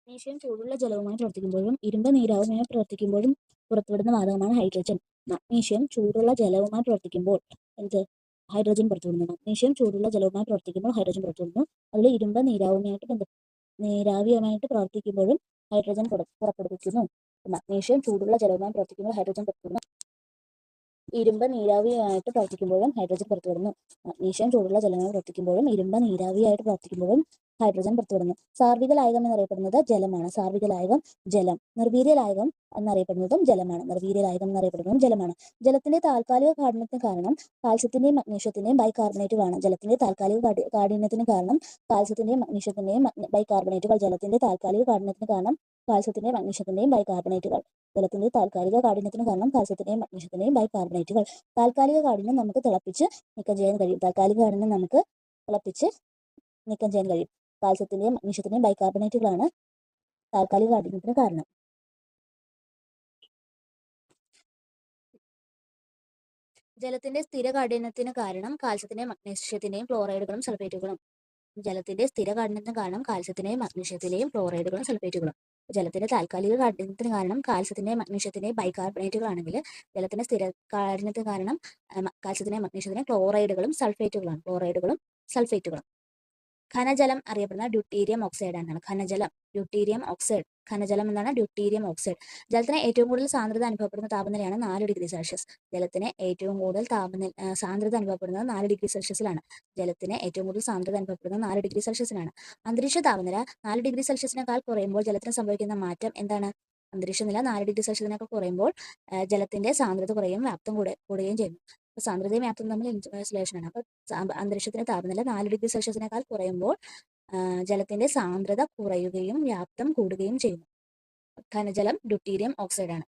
Magnesium ചൂടുള്ള ജലവുമായി പ്രവർത്തിക്കുമ്പോഴും ഇരുമ്പ് നീരാവിയുമായി പ്രവർത്തിക്കുമ്പോഴും പുറത്തുവിടുന്ന വാതകമാണ് ഹൈഡ്രജൻ. മഗ്നീഷ്യം ചൂടുള്ള ജലവുമായി പ്രവർത്തിക്കുമ്പോൾ എന്ത് ഹൈഡ്രജൻ പുറത്തുവിടുന്നു. മഗ്നീഷ്യം ചൂടുള്ള ജലവുമായി പ്രവർത്തിക്കുമ്പോൾ ഹൈഡ്രജൻ പുറത്തുവിടുന്നു. അതിൽ ഇരുമ്പ് നീരാവിയുമായിട്ട് പ്രവർത്തിക്കുമ്പോഴും ഹൈഡ്രജൻ പുറപ്പെടുവിക്കുന്നു. മഗ്നീഷ്യം ചൂടുള്ള ജലവുമായി പ്രവർത്തിക്കുമ്പോൾ ഹൈഡ്രജൻ പുറത്തുവിടുന്നു. ഇരുമ്പ് നീരാവിയായിട്ട് പ്രവർത്തിക്കുമ്പോഴും ഹൈഡ്രജൻ പുറത്തുവിടുന്നു. മഗ്നീഷ്യം ചൂടുള്ള ജലവുമായി പ്രവർത്തിക്കുമ്പോഴും ഇരുമ്പ് നീരാവിയായിട്ട് പ്രവർത്തിക്കുമ്പോഴും ഹൈഡ്രജൻ പുറത്തുവിടുന്നു. സാർവിക ലായകം എന്നറിയപ്പെടുന്നത് ജലമാണ്. സാർവിക ലായകം ജലം. നിർവീര്യ ലായകം എന്നറിയപ്പെടുന്നതും ജലമാണ്. ജലത്തിന്റെ താൽക്കാലിക കാഠിന്യത്തിന് കാരണം കാൽസ്യത്തിന്റെയും മഗ്നീഷ്യത്തിന്റെയും ബൈകാർബണേറ്റുകളാണ്. ജലത്തിന്റെ താൽക്കാലിക കാഠിന്യത്തിന് കാരണം കാൽസ്യത്തിന്റെയും മഗ്നീഷ്യത്തിന്റെയും ബൈകാർബണേറ്റുകൾ. ജലത്തിന്റെ താൽക്കാലിക കാഠിന്യത്തിന് കാരണം കാൽസ്യത്തിന്റെയും മഗ്നീഷ്യത്തിന്റെയും ബൈകാർബണേറ്റുകൾ. ജലത്തിന്റെ താൽക്കാലിക കാഠിന്യത്തിന് കാരണം കാൽസ്യത്തിന്റെയും മഗ്നീഷ്യത്തിന്റെയും ബൈകാർബണേറ്റുകൾ. താൽക്കാലിക കാഠിന്യം നമുക്ക് തിളപ്പിച്ച് നീക്കം ചെയ്യാൻ കഴിയും. കാൽസ്യത്തിന്റെയും മഗ്നീഷ്യത്തിന്റെയും ബൈകാർബണേറ്റുകളാണ് താൽക്കാലിക കാഠിന്യത്തിന് കാരണം. ജലത്തിന്റെ സ്ഥിര കാഠിന്യത്തിന് കാരണം കാൽസ്യത്തിന്റെയും മഗ്നീഷ്യത്തിന്റെയും ക്ലോറൈഡുകളും സൾഫേറ്റുകളും. ജലത്തിന്റെ സ്ഥിര കാഠിന്യത്തിന് കാരണം കാൽസ്യത്തിന്റെയും മഗ്നീഷ്യത്തിന്റെയും ക്ലോറൈഡുകളും സൾഫേറ്റുകളും. ജലത്തിന്റെ താൽക്കാലിക കാഠിന്യത്തിന് കാരണം കാൽസ്യത്തിന്റെയും മഗ്നീഷ്യത്തിന്റെയും ബൈകാർബണേറ്റുകളാണെങ്കിൽ ജലത്തിന്റെ സ്ഥിര കാഠിന്യത്തിന് കാരണം കാൽസ്യത്തിന്റെയും മഗ്നീഷ്യത്തിന്റെയും ക്ലോറൈഡുകളും സൾഫേറ്റുകളും. ഖനജലം അറിയപ്പെടുന്ന ഡ്യൂട്ടീരിയം ഓക്സൈഡ് ആണ്. ഖനജലം എന്താണ്? Deuterium oxide. ജലത്തിന് ഏറ്റവും കൂടുതൽ സാന്ദ്രത അനുഭവപ്പെടുന്ന താപനിലയാണ് 4 ഡിഗ്രി സെൽഷ്യസ്. ജലത്തിന് ഏറ്റവും കൂടുതൽ സാന്ദ്രത അനുഭവപ്പെടുന്നത് 4 ഡിഗ്രി സെൽഷ്യസിലാണ്. അന്തരീക്ഷ താപനില 4 ഡിഗ്രി സെൽഷ്യസിനേക്കാൾ കുറയുമ്പോൾ ജലത്തിന് സംഭവിക്കുന്ന മാറ്റം എന്താണ്? അന്തരീക്ഷനില 4 ഡിഗ്രി സെൽഷ്യസിനേക്കാൾ കുറയുമ്പോൾ ജലത്തിന്റെ സാന്ദ്രത കുറയും, വ്യാപ്തം കൂടുകയും ചെയ്യുന്നു. അപ്പോൾ സാന്ദ്രതയും വ്യാപ്തം തമ്മിൽ ഇൻസുലേഷനാണ്. അപ്പോൾ അന്തരീക്ഷത്തിന്റെ താപനില 4 ഡിഗ്രി സെൽഷ്യസിനേക്കാൾ കുറയുമ്പോൾ ജലത്തിന്റെ സാന്ദ്രത കുറയുകയും വ്യാപ്തം കൂടുകയും ചെയ്യുന്നു. ഖനജലം ഡ്യൂട്ടീരിയം ഓക്സൈഡ് ആണ്.